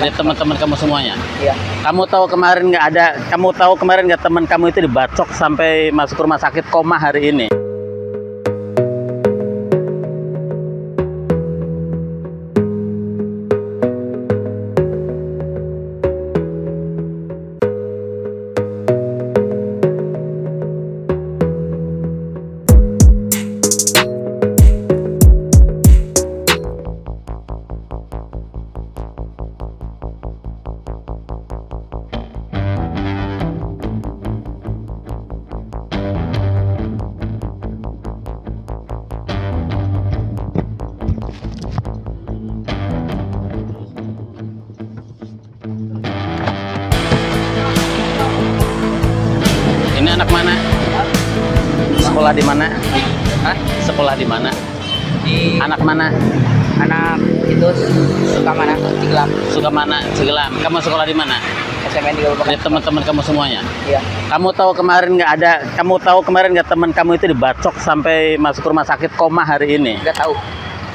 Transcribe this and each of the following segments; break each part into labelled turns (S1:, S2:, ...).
S1: dari teman-teman kamu semuanya.
S2: Iya.
S1: Kamu tahu kemarin nggak teman kamu itu dibacok sampai masuk rumah sakit koma hari ini? Ini anak mana? Sekolah di mana?
S2: Hah?
S1: Sekolah di mana?
S2: Di
S1: Anak mana?
S2: anak itu suka mana? Ciglam.
S1: Suka mana? Cigelam. Kamu sekolah di mana?
S2: SMN di
S1: Dari teman-teman kamu semuanya.
S2: Iya.
S1: Kamu tahu kemarin nggak teman kamu itu dibacok sampai masuk rumah sakit koma hari ini?
S2: Nggak tahu.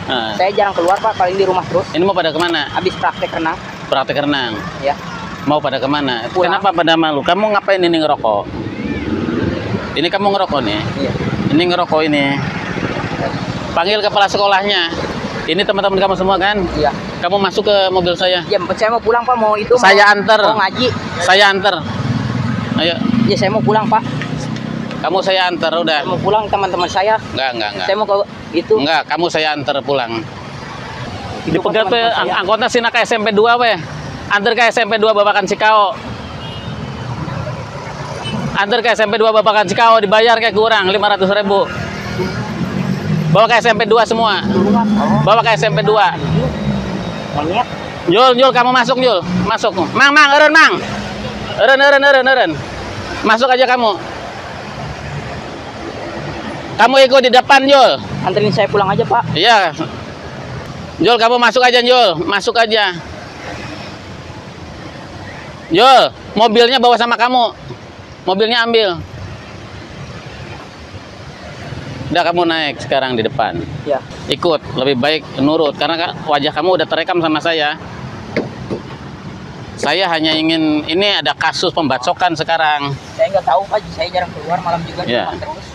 S1: Nah,
S2: Saya jarang keluar Pak, paling di rumah terus.
S1: ini mau pada kemana?
S2: Habis praktek renang.
S1: Praktek renang.
S2: Ya.
S1: Mau pada kemana?
S2: Pulang.
S1: Kenapa pada malu? Kamu ngapain ini ngerokok? Ini kamu ngerokok nih?
S2: Iya.
S1: Ini ngerokok ini. Panggil kepala sekolahnya. Ini teman-teman kamu semua kan?
S2: Iya.
S1: Kamu masuk ke mobil saya.
S2: Ya, saya mau pulang Pak, mau itu.
S1: Saya
S2: mau,
S1: antar.
S2: Mau ngaji.
S1: Saya antar. Ayo.
S2: Ya, saya mau pulang Pak.
S1: Kamu saya antar udah.
S2: Saya mau pulang teman-teman saya.
S1: Enggak.
S2: Saya mau ke itu.
S1: Enggak, kamu saya antar pulang.
S2: Itu
S1: Dipegat
S2: teman-teman
S1: pe
S2: saya.
S1: angkotnya sini ke SMP 2 we. Antar ke SMP 2 Babakan Cikao. Antar ke SMP 2 Babakan Cikao, dibayar kayak kurang 500.000. Bawa ke SMP 2 semua. Bawa ke SMP 2.
S2: Monyet.
S1: Jul, kamu masuk Jul. Masuk. Mang, eren Mang. Eren. Masuk aja kamu. Kamu ikut di depan Jul.
S2: Anterin saya pulang aja Pak.
S1: Iya. Jul, kamu masuk aja Jul. Masuk aja. Jul, mobilnya bawa sama kamu. Mobilnya ambil. Udah kamu naik sekarang di depan.
S2: Ya.
S1: Ikut, lebih baik nurut karena wajah kamu udah terekam sama saya. Saya hanya ingin, ini ada kasus pembacokan sekarang.
S2: Saya nggak tahu Pak, saya jarang keluar malam juga di
S1: Ya.
S2: rumah terus.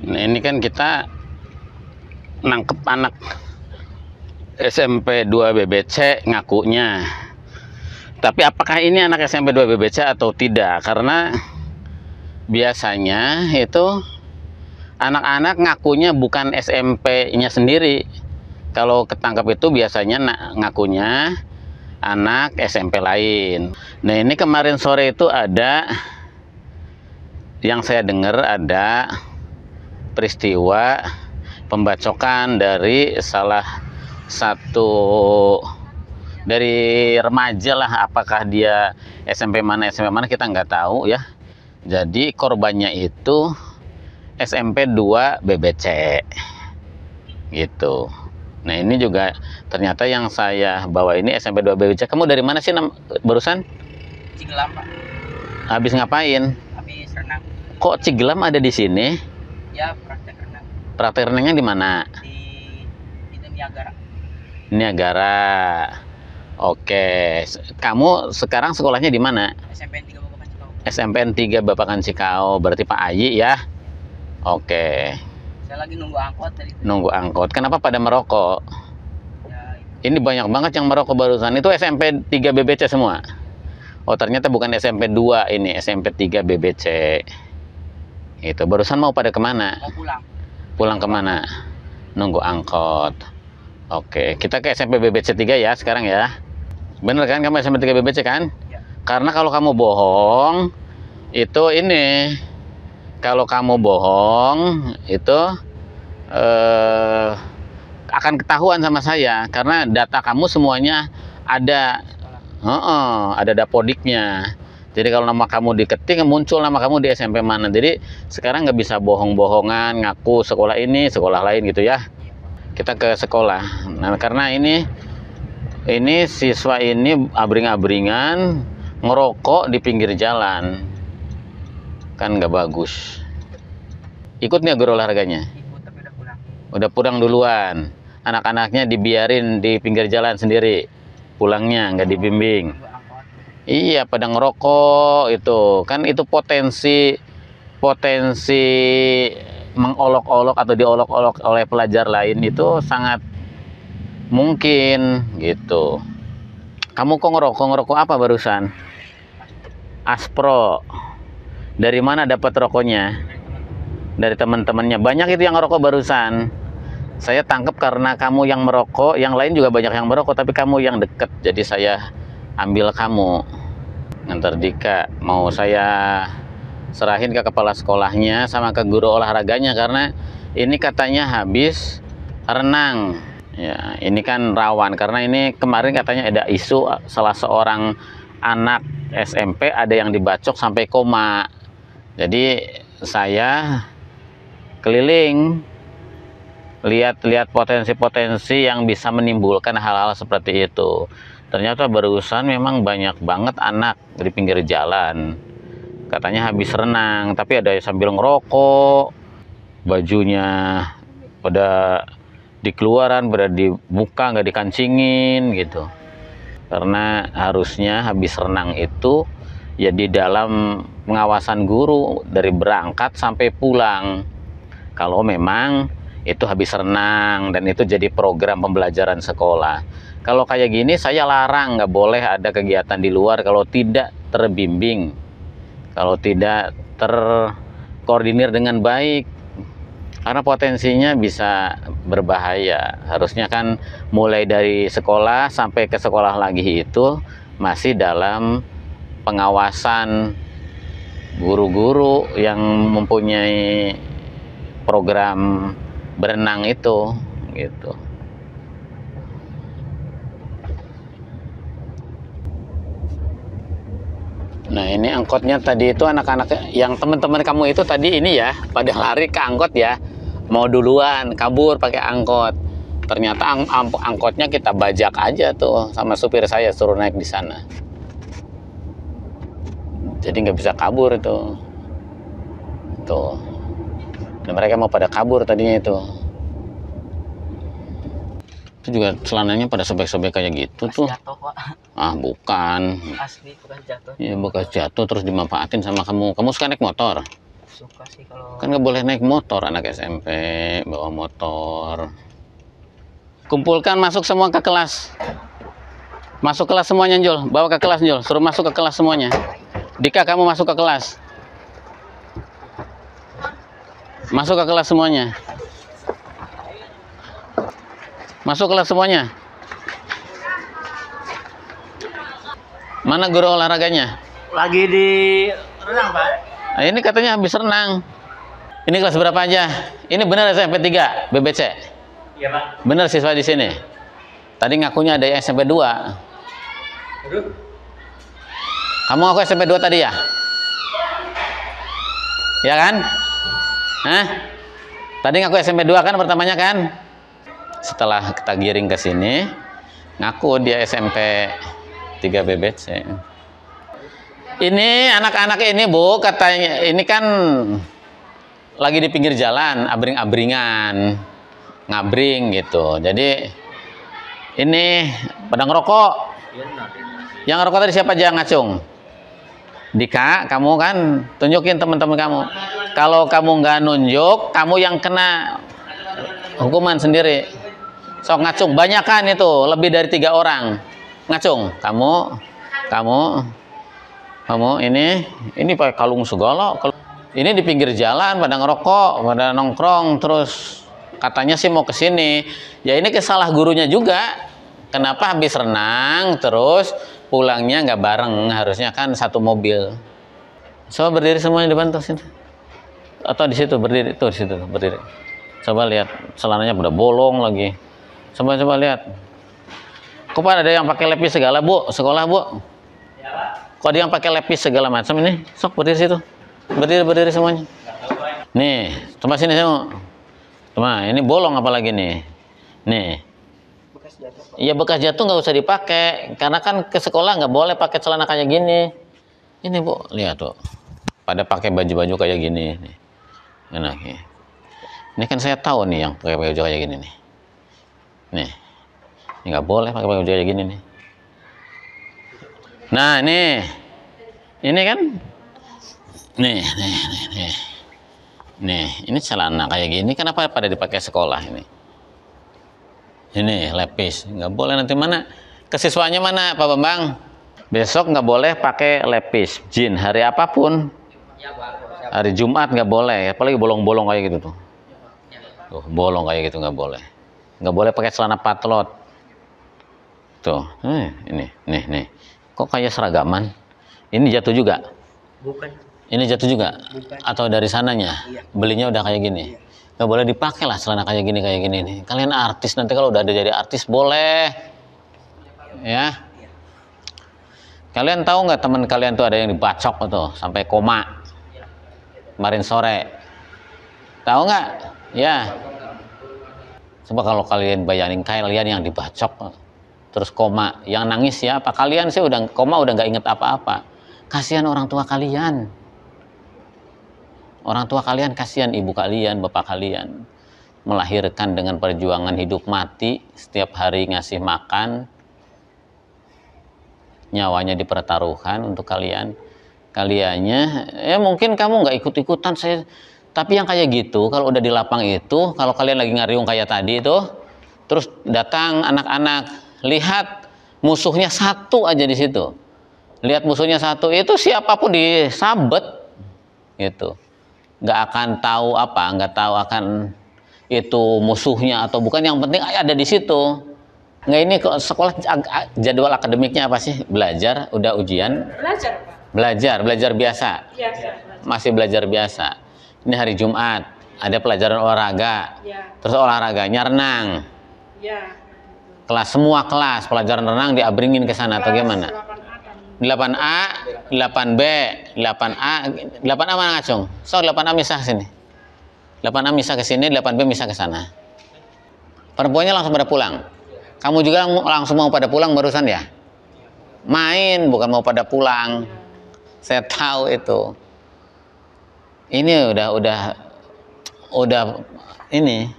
S1: Nah, ini kan kita nangkep anak SMP 2 BBC ngakunya. Tapi apakah ini anak SMP 2 BBC atau tidak? Karena biasanya itu anak-anak ngakunya bukan SMP-nya sendiri. Kalau ketangkap itu biasanya ngakunya anak SMP lain. Nah, ini kemarin sore itu ada yang saya dengar ada peristiwa pembacokan dari salah satu dari remaja lah, apakah dia SMP mana kita nggak tahu ya. Jadi korbannya itu SMP 2 BBC gitu. Nah, ini juga ternyata yang saya bawa ini SMP 2 BBC. Kamu dari mana sih barusan?
S2: Ciglam Pak.
S1: Habis ngapain?
S2: Habis renang.
S1: Kok Cigelam ada di sini?
S2: Ya, praktek renang
S1: Praktek renangnya di mana?
S2: di itu Niagara.
S1: Niagara. Oke, kamu sekarang sekolahnya di mana?
S2: SMPN 3 Babakan Cikau.
S1: SMPN 3 Babakan Cikau, berarti Pak Ayi ya? Oke,
S2: Saya lagi nunggu angkot dari itu.
S1: nunggu angkot. Kenapa pada merokok?
S2: Ya,
S1: Ini banyak banget yang merokok barusan. Itu SMP 3 BBC semua? Oh, ternyata bukan SMP 2 ini, SMP 3 BBC. Itu, barusan mau pada kemana?
S2: mau pulang.
S1: Pulang kemana? Nunggu angkot. Oke, kita ke SMP BBC 3 ya sekarang ya. Bener kan kamu SMP 3 BBC kan?
S2: Ya.
S1: Karena kalau kamu bohong itu ini, kalau kamu bohong itu akan ketahuan sama saya karena data kamu semuanya ada, ada dapodiknya. Jadi kalau nama kamu diketik muncul nama kamu di SMP mana. Jadi sekarang nggak bisa bohong-bohongan ngaku sekolah ini sekolah lain gitu ya. Kita ke sekolah. Nah, karena ini siswa ini abring-abringan ngerokok di pinggir jalan, kan nggak bagus. Ikut nggak guru olahraganya?
S2: Ikut tapi udah pulang.
S1: Udah pulang duluan. Anak-anaknya dibiarin di pinggir jalan sendiri. pulangnya nggak dibimbing.
S2: Ibu angkot.
S1: Iya, pada ngerokok itu kan, itu potensi potensi mengolok-olok atau diolok-olok oleh pelajar lain itu sangat mungkin gitu. Kamu kok ngerokok apa barusan? Aspro. Dari mana dapat rokoknya? Dari teman-temannya. Banyak itu yang ngerokok barusan. Saya tangkap karena kamu yang merokok, yang lain juga banyak yang merokok, tapi kamu yang deket. Jadi saya ambil kamu. Ngantar Dika, mau saya serahin ke kepala sekolahnya sama ke guru olahraganya, karena ini katanya habis renang. Ya, ini kan rawan karena ini kemarin katanya ada isu salah seorang anak SMP ada yang dibacok sampai koma. Jadi saya keliling lihat-lihat potensi-potensi yang bisa menimbulkan hal-hal seperti itu. Ternyata barusan memang banyak banget anak di pinggir jalan. Katanya habis renang, tapi ada yang sambil ngerokok, bajunya pada dikeluaran, pada dibuka, nggak dikancingin gitu. Karena harusnya habis renang itu ya di dalam pengawasan guru dari berangkat sampai pulang. Kalau memang itu habis renang dan itu jadi program pembelajaran sekolah. Kalau kayak gini saya larang, nggak boleh ada kegiatan di luar kalau tidak terbimbing, kalau tidak terkoordinir dengan baik, karena potensinya bisa berbahaya. Harusnya kan mulai dari sekolah sampai ke sekolah lagi itu masih dalam pengawasan guru-guru yang mempunyai program berenang itu gitu. Nah, ini angkotnya tadi itu anak-anak yang teman-teman kamu itu tadi ini ya, pada lari ke angkot ya. Mau duluan kabur pakai angkot. Ternyata angkotnya kita bajak aja tuh sama supir saya, suruh naik di sana. Jadi nggak bisa kabur itu. Tuh. Dan mereka mau pada kabur tadinya itu. Itu juga celananya pada sobek-sobek kayak gitu tuh.
S2: Jatuh, Pak.
S1: Ah, bukan.
S2: Asli bekas jatuh.
S1: Iya, bekas jatuh terus dimanfaatin sama kamu. Kamu suka naik motor?
S2: Suka sih kalau
S1: Kan nggak boleh naik motor, anak SMP bawa motor. Kumpulkan, masuk semua ke kelas. Masuk kelas semuanya, Jul. Bawa ke kelas, Jul. Suruh masuk ke kelas semuanya. Dika, kamu masuk ke kelas. Masuk ke kelas semuanya. Masuk kelas semuanya. Mana guru olahraganya?
S2: lagi di renang, Pak.
S1: Nah, ini katanya habis renang. Ini kelas berapa aja? Ini benar SMP 3 BBC?
S2: Iya, Pak.
S1: Benar siswa di sini? Tadi ngakunya ada yang SMP 2.
S2: Aduh.
S1: Kamu ngaku SMP 2 tadi ya? Ya kan? Hah? Tadi ngaku SMP 2 kan pertamanya kan? Setelah kita giring ke sini, ngaku dia SMP 3 BBC. Ini anak-anak ini, Bu, katanya ini kan lagi di pinggir jalan, abring-abringan, ngabring gitu. Jadi ini pada ngerokok. Yang ngerokok tadi siapa aja ngacung? Dika, kamu kan tunjukin teman-teman kamu. Kalau kamu nggak nunjuk, kamu yang kena hukuman sendiri. Sok ngacung, banyak kan itu, lebih dari 3 orang ngacung. Kamu ini pakai kalung segala. Ini di pinggir jalan pada ngerokok, pada nongkrong, terus katanya sih mau ke sini. Ya ini kesalah gurunya juga. Kenapa habis renang terus pulangnya nggak bareng? Harusnya kan satu mobil. Coba berdiri semuanya di depan tuh sini. Atau di situ berdiri, tuh di situ berdiri. Coba lihat celananya udah bolong lagi. Coba lihat. Kok ada yang pakai lepis segala, Bu? Sekolah, Bu? Kok ada yang pakai lepis segala macam ini? Sok berdiri situ. Berdiri semuanya. Nih, coba sini semua. Coba, ini bolong apalagi nih. Nih.
S2: Bekas jatuh, Pak.
S1: Iya, bekas jatuh nggak usah dipakai. Karena kan ke sekolah nggak boleh pakai celana kayak gini. Ini, Bu, lihat tuh. Pada pakai baju-baju kayak gini. Nih. Enak nih. Ini kan saya tahu nih yang pakai baju kayak gini nih. Nih. Ini nggak boleh pakai baju kayak gini nih. Nah, ini kan, nih, ini celana kayak gini. Kenapa pada dipakai sekolah ini? Ini lepis, nggak boleh nanti mana? Kesiswanya mana, Pak Bambang? Besok nggak boleh pakai lepis, jin hari apapun. Hari Jumat nggak boleh, apalagi bolong-bolong kayak gitu tuh. Tuh, bolong kayak gitu nggak boleh. Nggak boleh pakai celana patlot. Tuh, nih. Kok kayak seragaman? Ini jatuh juga?
S2: Bukan.
S1: Ini jatuh juga?
S2: Bukan.
S1: Atau dari sananya?
S2: Iya.
S1: Belinya udah kayak gini?
S2: Iya.
S1: Nggak boleh dipakai lah celana kayak gini nih. Kalian artis, nanti kalau udah ada jadi artis boleh. Ya. Kalian tahu nggak teman kalian tuh ada yang dibacok tuh sampai koma kemarin sore? Tahu nggak? Ya. Coba kalau kalian bayangin kalian yang dibacok terus koma, yang nangis siapa? Kalian sih udah koma, udah nggak inget apa-apa. Kasihan orang tua kalian. Orang tua kalian kasihan, ibu kalian, bapak kalian melahirkan dengan perjuangan hidup mati, setiap hari ngasih makan, nyawanya dipertaruhkan untuk kalian. Kaliannya ya mungkin kamu nggak ikut-ikutan saya, tapi yang kayak gitu kalau udah di lapang itu, kalau kalian lagi ngariung kayak tadi itu, terus datang anak-anak, lihat musuhnya satu aja di situ, lihat musuhnya satu itu, siapapun disabet gitu, nggak akan tahu apa, nggak tahu akan itu musuhnya atau bukan, yang penting ada di situ. Nggak, ini kok sekolah jadwal akademiknya apa sih? Belajar, udah ujian?
S3: Belajar, Pak.
S1: Belajar biasa?
S3: Biasa.
S1: Masih belajar biasa. Ini hari Jumat, ada pelajaran olahraga.
S3: Ya.
S1: Terus olahraganya renang.
S3: Ya.
S1: Semua kelas pelajaran renang diabringin ke sana atau gimana? 8A, 8B, 8A, 8A mana ngacung? So 8A misah ke sini. 8A misah ke sini, 8B misah ke sana. Perempuannya langsung pada pulang. Kamu juga langsung mau pada pulang barusan ya? Main, bukan mau pada pulang. Saya tahu itu. Ini udah ini.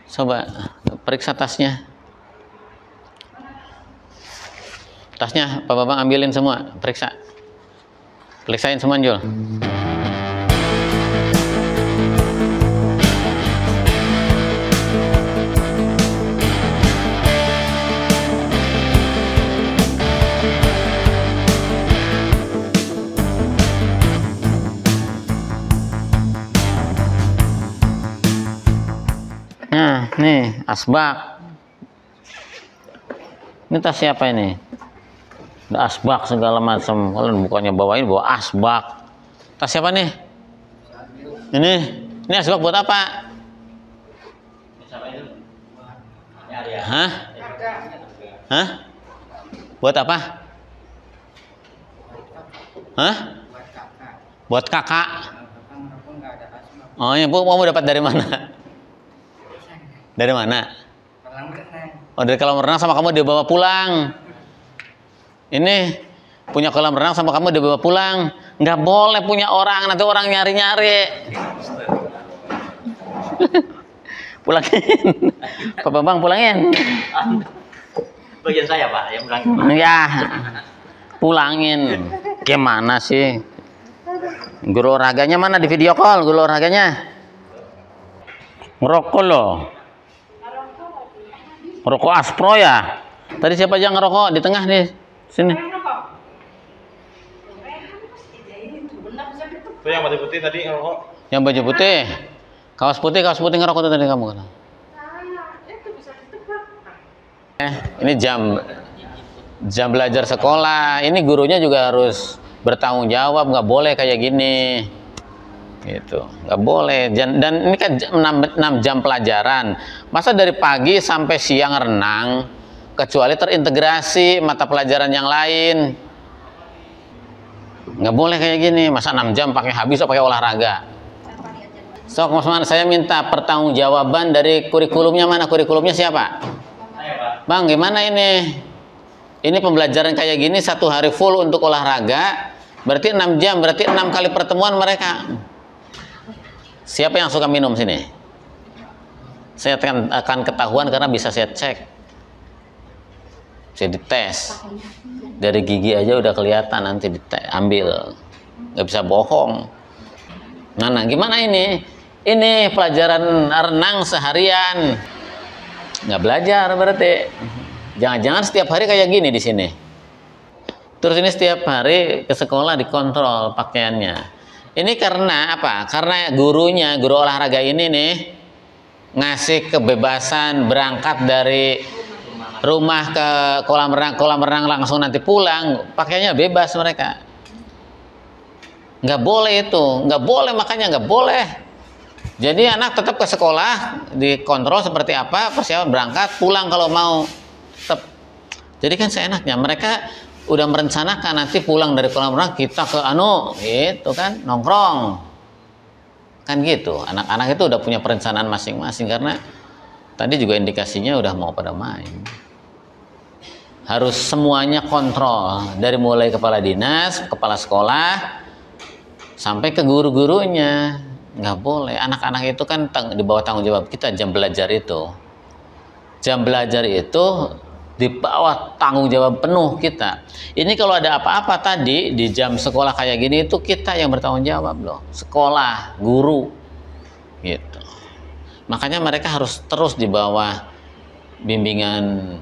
S1: Coba periksa tasnya. Tasnya Pak Babang ambilin semua, periksa. Periksain semua, Jul. Nah, nih asbak. Ini tas siapa ini? Ada asbak segala macam. Kalian bukannya bawain, bawa asbak. Tas siapa nih? Ini asbak buat apa? Hah? Hah? Buat apa? Hah? Buat kakak. Oh ya, Bu, kamu dapat dari mana? Dari mana? Oh, dari kolam renang sama kamu dibawa pulang. Ini punya kolam renang sama kamu dibawa pulang. Nggak boleh punya orang, nanti orang nyari-nyari. Pulangin. Pak Bambang pulangin.
S2: Bagian saya, Pak, yang bilang.
S1: Ya, pulangin. Gimana sih? Guru olahraganya mana di video call? Guru olahraganya ngerokok loh. Rokok Aspro ya? Tadi siapa aja ngerokok di tengah nih? Sini.
S4: Itu yang baju putih tadi ngerokok.
S1: Yang baju putih. Kaos putih ngerokok tuh tadi kamu kata. Ini jam belajar sekolah. Ini gurunya juga harus bertanggung jawab, nggak boleh kayak gini. Gitu, nggak boleh. Dan ini kan 6 jam pelajaran, masa dari pagi sampai siang renang, kecuali terintegrasi mata pelajaran yang lain. Nggak boleh kayak gini, masa 6 jam pakai habis atau pakai olahraga. So, saya minta pertanggungjawaban dari kurikulumnya. Mana kurikulumnya siapa? Bang, gimana ini? Ini pembelajaran kayak gini 1 hari full untuk olahraga, berarti 6 jam, berarti 6 kali pertemuan mereka. Siapa yang suka minum sini? Saya akan ketahuan karena bisa saya cek. bisa dites. Dari gigi aja udah kelihatan nanti ambil, nggak bisa bohong. Nah, gimana ini? Ini pelajaran renang seharian, nggak belajar berarti. Jangan-jangan setiap hari kayak gini di sini. Terus ini setiap hari ke sekolah dikontrol pakaiannya. Ini karena apa? Karena gurunya, guru olahraga ini nih ngasih kebebasan berangkat dari rumah ke kolam renang langsung nanti pulang, pakainya bebas mereka. Nggak boleh itu, nggak boleh, makanya nggak boleh. Jadi anak tetap ke sekolah, dikontrol seperti apa, persiapan berangkat, pulang kalau mau. Tetap. Jadi kan seenaknya, mereka udah merencanakan nanti pulang dari kolam renang kita ke gitu kan, nongkrong. Kan gitu, anak-anak itu udah punya perencanaan masing-masing karena tadi juga indikasinya udah mau pada main. Harus semuanya kontrol, dari mulai kepala dinas, kepala sekolah, sampai ke guru-gurunya. Nggak boleh, anak-anak itu kan di bawah tanggung jawab kita. Jam belajar itu di bawah tanggung jawab penuh kita. Ini kalau ada apa-apa tadi di jam sekolah kayak gini, itu kita yang bertanggung jawab loh, sekolah, guru gitu. Makanya mereka harus terus di bawah bimbingan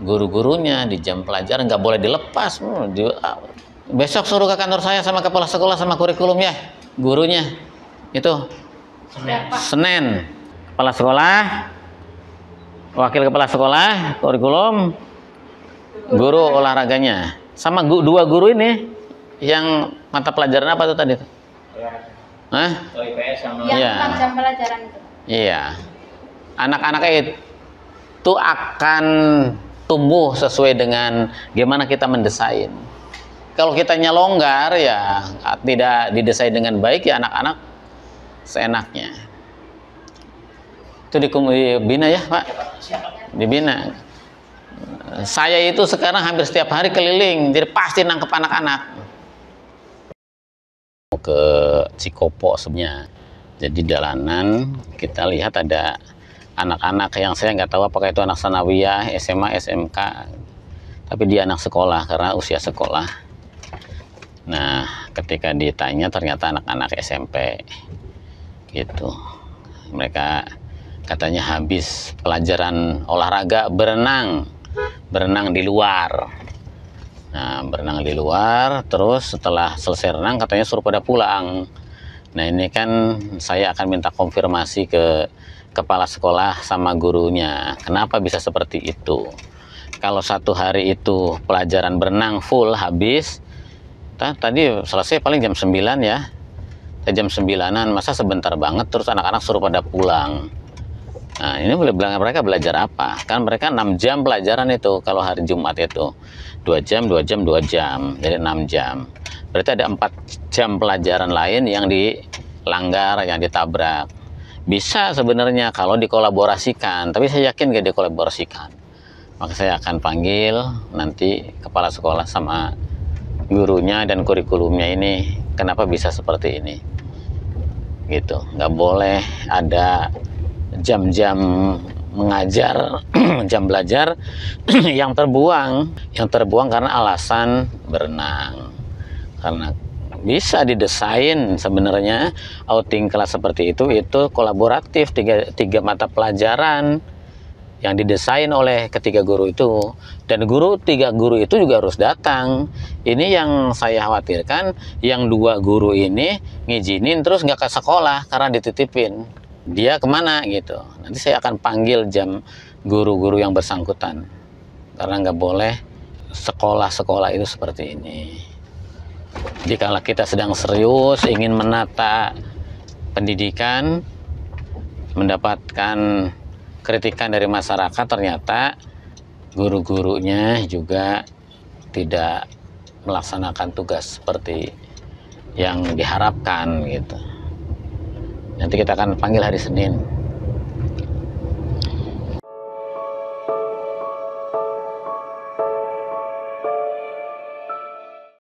S1: guru-gurunya di jam pelajaran, nggak boleh dilepas. Besok suruh ke kantor saya sama kepala sekolah sama kurikulum ya, gurunya itu Senin, kepala sekolah, wakil kepala sekolah, kurikulum, guru olahraganya, sama dua guru ini yang mata pelajaran apa tuh tadi? Hah?
S3: IPS sama
S1: Iya.
S3: jam pelajaran itu.
S1: Iya. Anak-anak itu akan tumbuh sesuai dengan gimana kita mendesain. Kalau kitanya longgar ya tidak didesain dengan baik, ya anak-anak seenaknya. Itu dibina ya Pak? Dibina. Saya itu sekarang hampir setiap hari keliling, jadi pasti nangkep anak-anak. Ke Cikopo sebenarnya. Jadi jalanan kita lihat ada anak-anak yang saya nggak tahu apakah itu anak sanawiyah, SMA, SMK, tapi dia anak sekolah karena usia sekolah. Nah, ketika ditanya ternyata anak-anak SMP gitu. Mereka katanya habis pelajaran olahraga berenang di luar. Nah, berenang di luar, terus setelah selesai renang katanya suruh pada pulang. Nah, ini kan saya akan minta konfirmasi ke kepala sekolah sama gurunya, kenapa bisa seperti itu. Kalau satu hari itu pelajaran berenang full habis, tadi selesai paling jam 9 ya, jam 9-an, masa sebentar banget terus anak-anak suruh pada pulang. Nah, ini mereka belajar apa? Kan mereka 6 jam pelajaran itu, kalau hari Jumat itu 2 jam, 2 jam, 2 jam, jadi 6 jam. Berarti ada 4 jam pelajaran lain yang dilanggar, yang ditabrak. Bisa sebenarnya kalau dikolaborasikan, tapi saya yakin gak dikolaborasikan. Maka saya akan panggil nanti kepala sekolah sama gurunya dan kurikulumnya ini, kenapa bisa seperti ini. Gitu, nggak boleh ada jam-jam mengajar, jam belajar yang terbuang karena alasan berenang. Karena bisa didesain sebenarnya outing kelas seperti itu kolaboratif, tiga mata pelajaran yang didesain oleh ketiga guru itu, dan tiga guru itu juga harus datang. Ini yang saya khawatirkan, yang 2 guru ini ngizinin terus nggak ke sekolah karena dititipin. Dia kemana gitu, nanti saya akan panggil jam guru-guru yang bersangkutan, karena nggak boleh sekolah-sekolah itu seperti ini. Jika kita sedang serius ingin menata pendidikan, mendapatkan kritikan dari masyarakat, ternyata guru-gurunya juga tidak melaksanakan tugas seperti yang diharapkan gitu. Nanti kita akan panggil hari Senin.